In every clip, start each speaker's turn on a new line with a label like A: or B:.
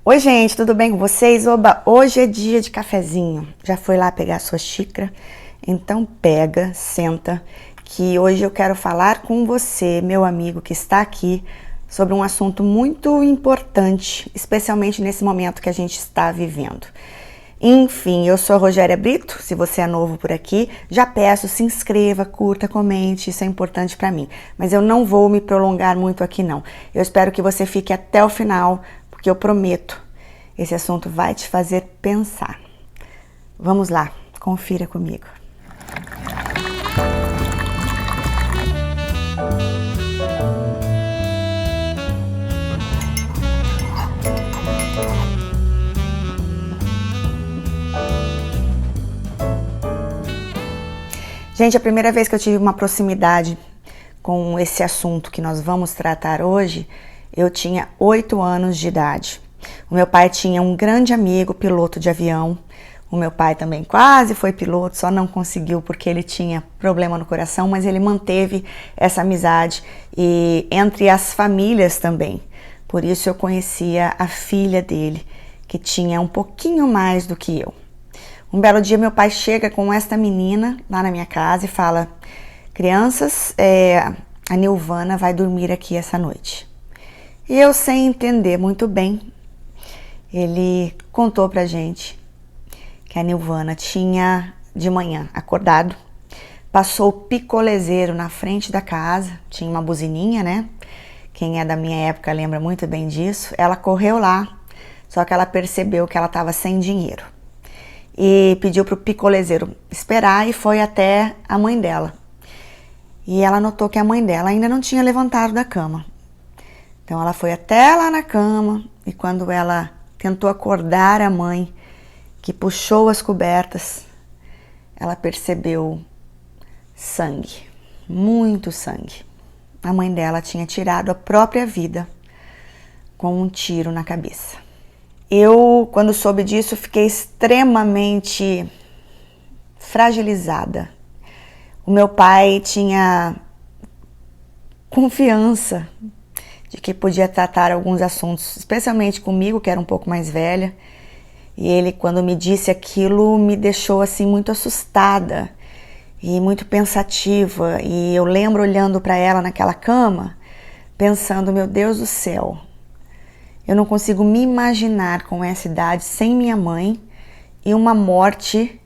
A: Oi, gente, tudo bem com vocês? Oba, hoje é dia de cafezinho. Já foi lá pegar a sua xícara? Então pega, senta, que hoje eu quero falar com você, meu amigo que está aqui, sobre um assunto muito importante, especialmente nesse momento que a gente está vivendo. Enfim, eu sou a Rogéria Brito, se você é novo por aqui, já peço, se inscreva, curta, comente, isso é importante para mim. Mas eu não vou me prolongar muito aqui não. Eu espero que você fique até o final, porque eu prometo, esse assunto vai te fazer pensar. Vamos lá, confira comigo. Gente, a primeira vez que eu tive uma proximidade com esse assunto que nós vamos tratar hoje, eu tinha 8 anos de idade. O meu pai tinha um grande amigo, piloto de avião. O meu pai também quase foi piloto, só não conseguiu porque ele tinha problema no coração, mas ele manteve essa amizade e entre as famílias também. Por isso eu conhecia a filha dele, que tinha um pouquinho mais do que eu. Um belo dia meu pai chega com esta menina lá na minha casa e fala: crianças, a Nilvana vai dormir aqui essa noite. E eu, sem entender muito bem, ele contou pra gente que a Nilvana tinha de manhã acordado, passou o picolezeiro na frente da casa, tinha uma buzininha, né? Quem é da minha época lembra muito bem disso. Ela correu lá, só que ela percebeu que ela estava sem dinheiro. E pediu para o picolezeiro esperar e foi até a mãe dela. E ela notou que a mãe dela ainda não tinha levantado da cama. Então ela foi até lá na cama e quando ela tentou acordar a mãe, que puxou as cobertas, ela percebeu sangue, muito sangue. A mãe dela tinha tirado a própria vida com um tiro na cabeça. Eu, quando soube disso, fiquei extremamente fragilizada. O meu pai tinha confiança de que podia tratar alguns assuntos, especialmente comigo, que era um pouco mais velha. E ele, quando me disse aquilo, me deixou assim muito assustada e muito pensativa. E eu lembro olhando para ela naquela cama, pensando: meu Deus do céu, eu não consigo me imaginar com essa idade sem minha mãe e uma morte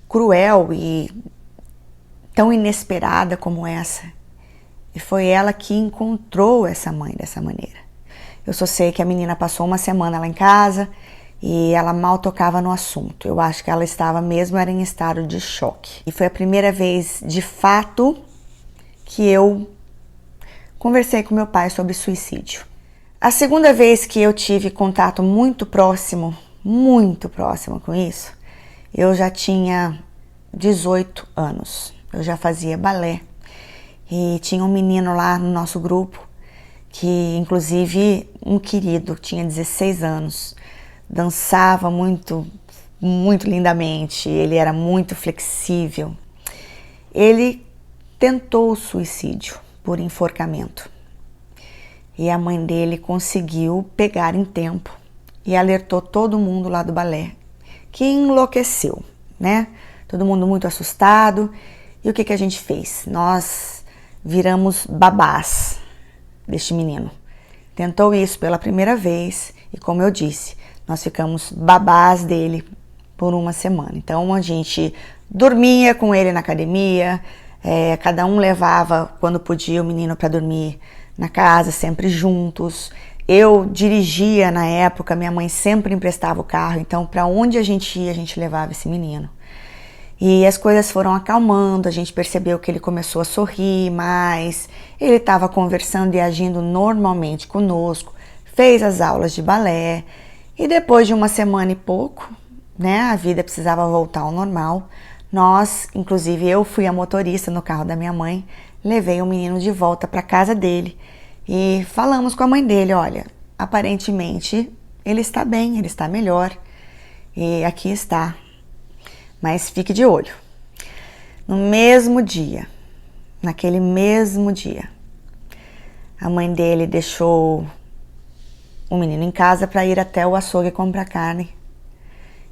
A: cruel e tão inesperada como essa. E foi ela que encontrou essa mãe dessa maneira. Eu só sei que a menina passou uma semana lá em casa e ela mal tocava no assunto. Eu acho que ela estava mesmo era em estado de choque. E foi a primeira vez, de fato, que eu conversei com meu pai sobre suicídio. A segunda vez que eu tive contato muito próximo com isso, eu já tinha 18 anos. Eu já fazia balé e tinha um menino lá no nosso grupo que, inclusive, um querido, tinha 16 anos, dançava muito lindamente, ele era muito flexível. Ele tentou o suicídio por enforcamento. E a mãe dele conseguiu pegar em tempo e alertou todo mundo lá do balé, que enlouqueceu, né? Todo mundo muito assustado. E o que a gente fez? Nós viramos babás deste menino. Tentou isso pela primeira vez e, como eu disse, nós ficamos babás dele por uma semana. Então a gente dormia com ele na academia, cada um levava, quando podia, o menino para dormir na casa, sempre juntos. Eu dirigia na época, minha mãe sempre emprestava o carro, então para onde a gente ia, a gente levava esse menino. E as coisas foram acalmando, a gente percebeu que ele começou a sorrir mais, ele estava conversando e agindo normalmente conosco, fez as aulas de balé e depois de uma semana e pouco, né, a vida precisava voltar ao normal. Nós, inclusive eu fui a motorista no carro da minha mãe, levei o menino de volta para casa dele e falamos com a mãe dele: olha, aparentemente ele está bem, ele está melhor e aqui está, mas fique de olho. No mesmo dia, naquele mesmo dia, a mãe dele deixou o menino em casa para ir até o açougue comprar carne.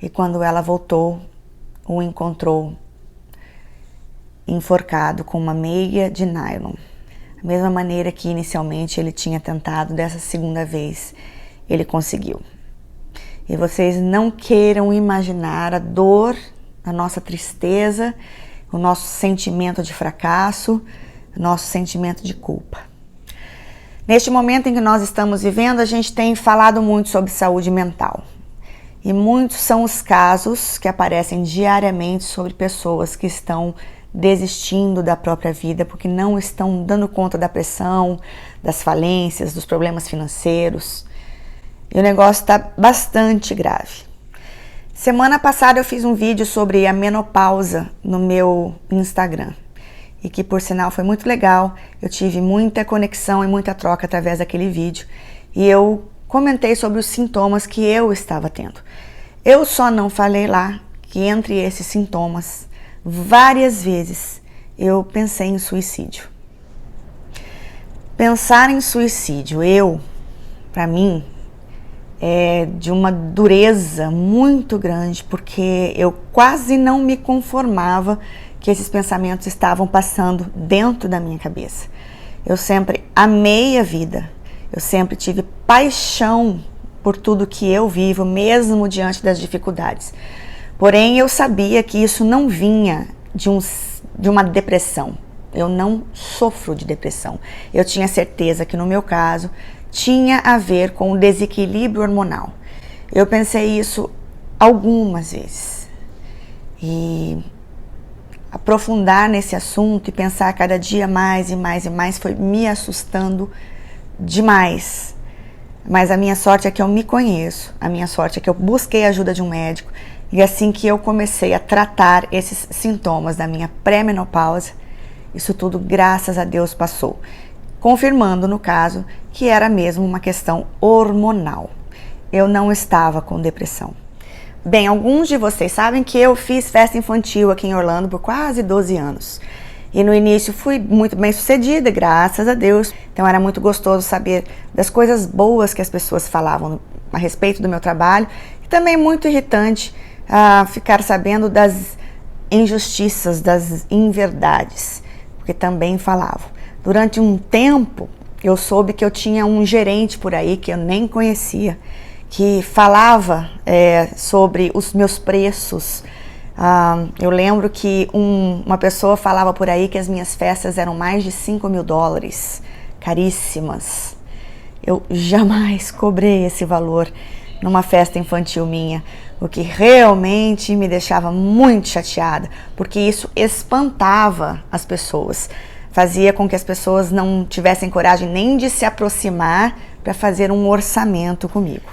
A: E quando ela voltou, o encontrou enforcado com uma meia de nylon. Da mesma maneira que inicialmente ele tinha tentado, dessa segunda vez ele conseguiu. E vocês não queiram imaginar a dor, a nossa tristeza, o nosso sentimento de fracasso, o nosso sentimento de culpa. Neste momento em que nós estamos vivendo, a gente tem falado muito sobre saúde mental. E muitos são os casos que aparecem diariamente sobre pessoas que estão desistindo da própria vida porque não estão dando conta da pressão, das falências, dos problemas financeiros. E o negócio está bastante grave. Semana passada eu fiz um vídeo sobre a menopausa no meu Instagram. E que, por sinal, foi muito legal. Eu tive muita conexão e muita troca através daquele vídeo. E eu comentei sobre os sintomas que eu estava tendo. Eu só não falei lá que entre esses sintomas, várias vezes, eu pensei em suicídio. Pensar em suicídio, para mim, é de uma dureza muito grande, porque eu quase não me conformava que esses pensamentos estavam passando dentro da minha cabeça. Eu sempre amei a vida, eu sempre tive paixão por tudo que eu vivo, mesmo diante das dificuldades. Porém, eu sabia que isso não vinha de uma depressão. Eu não sofro de depressão. Eu tinha certeza que no meu caso tinha a ver com o desequilíbrio hormonal. Eu pensei isso algumas vezes. E aprofundar nesse assunto e pensar cada dia mais e mais e mais foi me assustando demais. Mas a minha sorte é que eu me conheço, a minha sorte é que eu busquei a ajuda de um médico e assim que eu comecei a tratar esses sintomas da minha pré-menopausa, isso tudo, graças a Deus, passou, confirmando no caso que era mesmo uma questão hormonal. Eu não estava com depressão. Bem, alguns de vocês sabem que eu fiz festa infantil aqui em Orlando por quase 12 anos. E no início fui muito bem sucedida, graças a Deus. Então era muito gostoso saber das coisas boas que as pessoas falavam a respeito do meu trabalho. E também muito irritante ficar sabendo das injustiças, das inverdades, porque também falavam. Durante um tempo eu soube que eu tinha um gerente por aí que eu nem conhecia, que falava sobre os meus preços. Eu lembro que uma pessoa falava por aí que as minhas festas eram mais de $5.000, caríssimas. Eu jamais cobrei esse valor numa festa infantil minha, o que realmente me deixava muito chateada, porque isso espantava as pessoas, fazia com que as pessoas não tivessem coragem nem de se aproximar para fazer um orçamento comigo.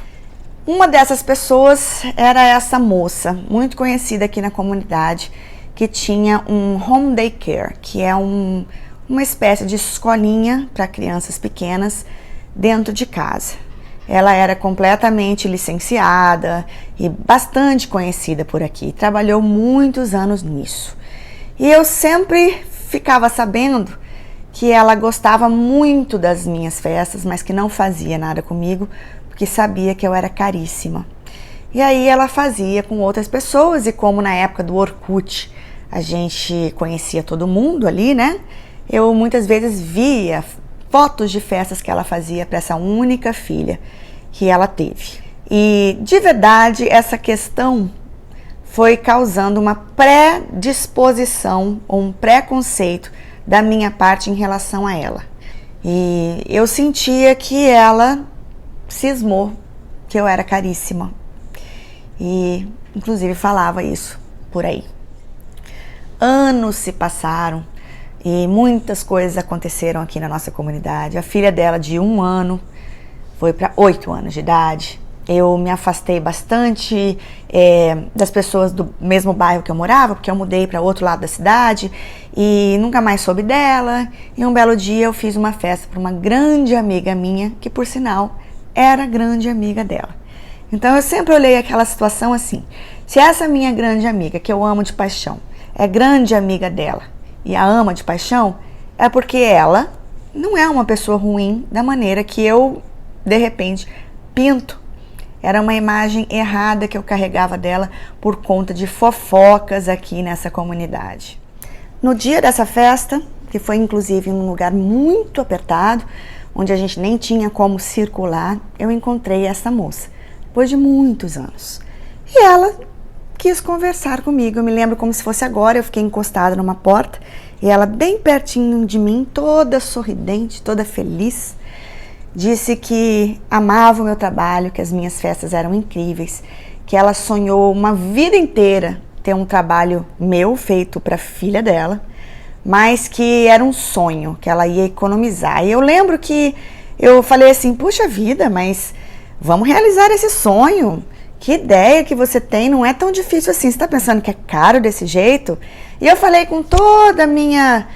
A: Uma dessas pessoas era essa moça, muito conhecida aqui na comunidade, que tinha um home daycare, que é uma espécie de escolinha para crianças pequenas dentro de casa. Ela era completamente licenciada e bastante conhecida por aqui, trabalhou muitos anos nisso. E eu sempre ficava sabendo que ela gostava muito das minhas festas, mas que não fazia nada comigo, porque sabia que eu era caríssima. E aí ela fazia com outras pessoas, e como na época do Orkut a gente conhecia todo mundo ali, né? Eu muitas vezes via fotos de festas que ela fazia para essa única filha que ela teve. E de verdade essa questão foi causando uma predisposição ou um preconceito da minha parte em relação a ela. E eu sentia que ela cismou que eu era caríssima e inclusive falava isso por aí. Anos se passaram e muitas coisas aconteceram aqui na nossa comunidade. A filha dela de 1 ano foi para 8 anos de idade. Eu me afastei bastante das pessoas do mesmo bairro que eu morava, porque eu mudei para outro lado da cidade e nunca mais soube dela. E um belo dia eu fiz uma festa para uma grande amiga minha, que por sinal era grande amiga dela. Então eu sempre olhei aquela situação assim: se essa minha grande amiga, que eu amo de paixão, é grande amiga dela e a ama de paixão, é porque ela não é uma pessoa ruim da maneira que eu, de repente, pinto. Era uma imagem errada que eu carregava dela por conta de fofocas aqui nessa comunidade. No dia dessa festa, que foi inclusive em um lugar muito apertado, onde a gente nem tinha como circular, eu encontrei essa moça, depois de muitos anos. E ela quis conversar comigo. Eu me lembro como se fosse agora, eu fiquei encostada numa porta e ela bem pertinho de mim, toda sorridente, toda feliz, disse que amava o meu trabalho, que as minhas festas eram incríveis, que ela sonhou uma vida inteira ter um trabalho meu feito para a filha dela, mas que era um sonho, que ela ia economizar. E eu lembro que eu falei assim, puxa vida, mas vamos realizar esse sonho. Que ideia que você tem, não é tão difícil assim, você está pensando que é caro desse jeito? E eu falei com toda a minha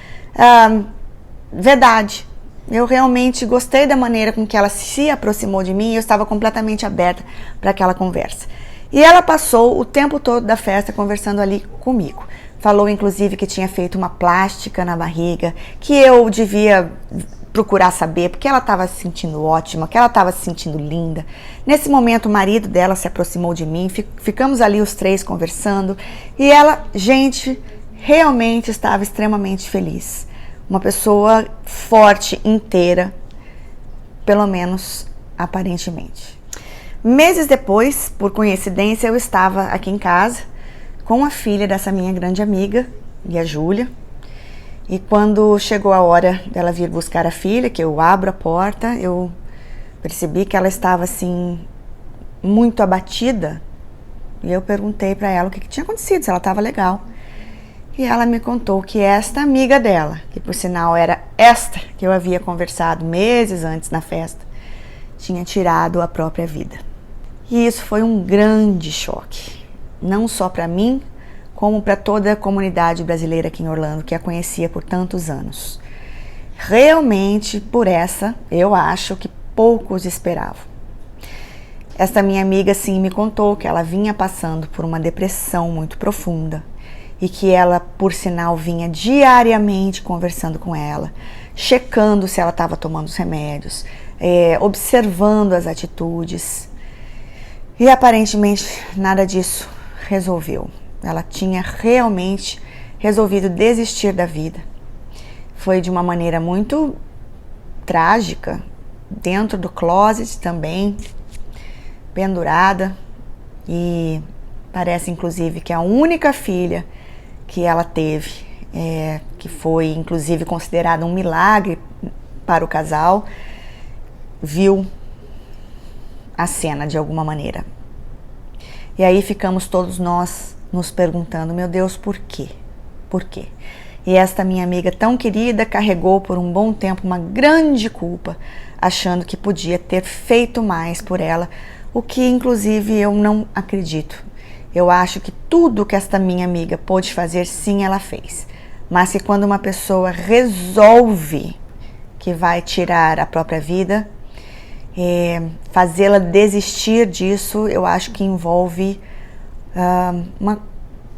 A: verdade. Eu realmente gostei da maneira com que ela se aproximou de mim e eu estava completamente aberta para aquela conversa. E ela passou o tempo todo da festa conversando ali comigo. Falou inclusive que tinha feito uma plástica na barriga, que eu devia procurar saber, porque ela estava se sentindo ótima, que ela estava se sentindo linda. Nesse momento o marido dela se aproximou de mim, ficamos ali os três conversando e ela, gente, realmente estava extremamente feliz. Uma pessoa forte, inteira, pelo menos aparentemente. Meses depois, por coincidência, eu estava aqui em casa com a filha dessa minha grande amiga, a Júlia. E quando chegou a hora dela vir buscar a filha, que eu abro a porta, eu percebi que ela estava assim, muito abatida. E eu perguntei para ela o que tinha acontecido, se ela estava legal. E ela me contou que esta amiga dela, que por sinal era esta que eu havia conversado meses antes na festa, tinha tirado a própria vida. E isso foi um grande choque, não só para mim, como para toda a comunidade brasileira aqui em Orlando, que a conhecia por tantos anos. Realmente, por essa, eu acho que poucos esperavam. Esta minha amiga, sim, me contou que ela vinha passando por uma depressão muito profunda e que ela, por sinal, vinha diariamente conversando com ela, checando se ela estava tomando os remédios, observando as atitudes. E aparentemente nada disso resolveu. Ela tinha realmente resolvido desistir da vida. Foi de uma maneira muito trágica, dentro do closet também, pendurada. E parece inclusive que a única filha que ela teve, que foi inclusive considerada um milagre para o casal, viu a cena de alguma maneira. E aí ficamos todos nós nos perguntando, meu Deus, por quê? Por quê? E esta minha amiga tão querida carregou por um bom tempo uma grande culpa, achando que podia ter feito mais por ela, o que inclusive eu não acredito. Eu acho que tudo que esta minha amiga pôde fazer, sim, ela fez. Mas que quando uma pessoa resolve que vai tirar a própria vida, fazê-la desistir disso, eu acho que envolve uma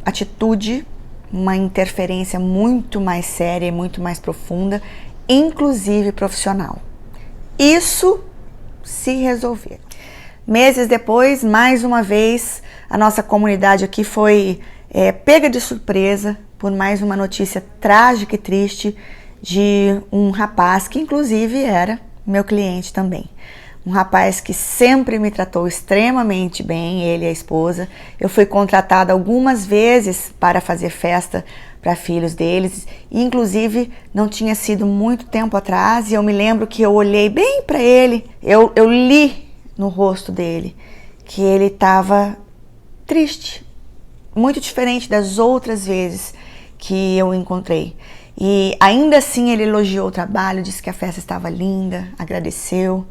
A: atitude, uma interferência muito mais séria e muito mais profunda, inclusive profissional. Isso se resolver. Meses depois, mais uma vez, a nossa comunidade aqui foi pega de surpresa por mais uma notícia trágica e triste de um rapaz que inclusive era meu cliente também. Um rapaz que sempre me tratou extremamente bem, ele e a esposa. Eu fui contratada algumas vezes para fazer festa para filhos deles, e inclusive não tinha sido muito tempo atrás, e eu me lembro que eu olhei bem para ele, eu li no rosto dele que ele estava triste, muito diferente das outras vezes que eu encontrei. E ainda assim ele elogiou o trabalho, disse que a festa estava linda, agradeceu.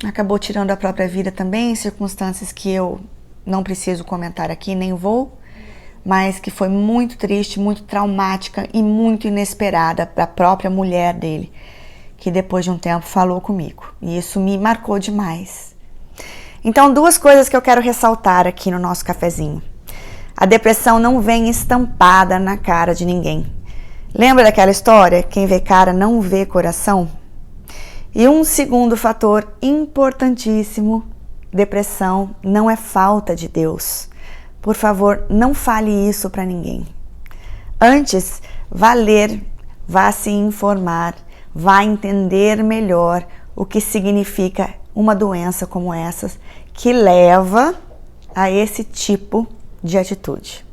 A: Acabou tirando a própria vida também, em circunstâncias que eu não preciso comentar aqui, nem vou, mas que foi muito triste, muito traumática e muito inesperada para a própria mulher dele, que depois de um tempo falou comigo. E isso me marcou demais. Então, duas coisas que eu quero ressaltar aqui no nosso cafezinho. A depressão não vem estampada na cara de ninguém. Lembra daquela história? Quem vê cara não vê coração? E um segundo fator importantíssimo depressão não é falta de Deus. Por favor, não fale isso para ninguém. Antes, vá ler, vá se informar, vá entender melhor o que significa uma doença como essa, que leva a esse tipo de atitude.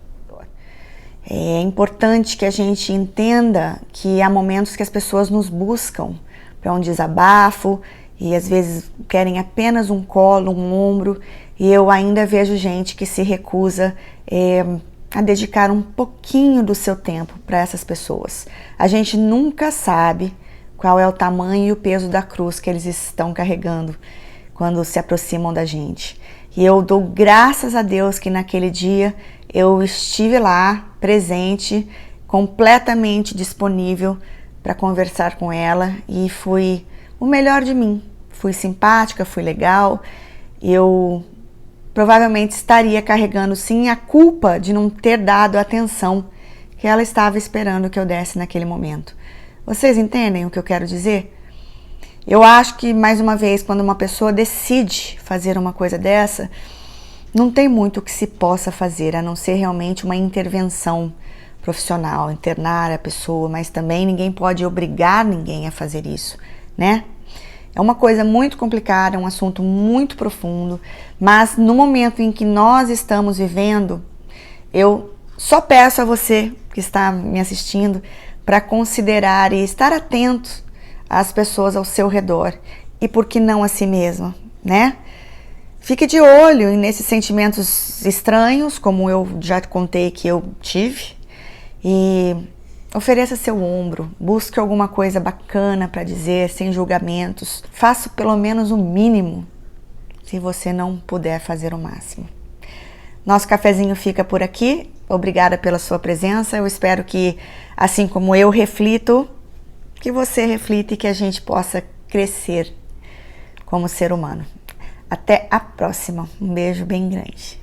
A: É importante que a gente entenda que há momentos que as pessoas nos buscam para um desabafo e às vezes querem apenas um colo, um ombro, e eu ainda vejo gente que se recusa a dedicar um pouquinho do seu tempo para essas pessoas. A gente nunca sabe qual é o tamanho e o peso da cruz que eles estão carregando quando se aproximam da gente. E eu dou graças a Deus que naquele dia eu estive lá, presente, completamente disponível para conversar com ela e fui o melhor de mim. Fui simpática, fui legal. Eu provavelmente estaria carregando sim a culpa de não ter dado a atenção que ela estava esperando que eu desse naquele momento. Vocês entendem o que eu quero dizer? Eu acho que, mais uma vez, quando uma pessoa decide fazer uma coisa dessa, não tem muito o que se possa fazer, a não ser realmente uma intervenção profissional, internar a pessoa, mas também ninguém pode obrigar ninguém a fazer isso, né? É uma coisa muito complicada, é um assunto muito profundo, mas no momento em que nós estamos vivendo, eu só peço a você que está me assistindo para considerar e estar atento às pessoas ao seu redor e por que não a si mesma, né? Fique de olho nesses sentimentos estranhos, como eu já contei que eu tive, e ofereça seu ombro, busque alguma coisa bacana para dizer, sem julgamentos. Faça pelo menos o mínimo, se você não puder fazer o máximo. Nosso cafezinho fica por aqui. Obrigada pela sua presença. Eu espero que, assim como eu reflito, que você reflita e que a gente possa crescer como ser humano. Até a próxima. Um beijo bem grande.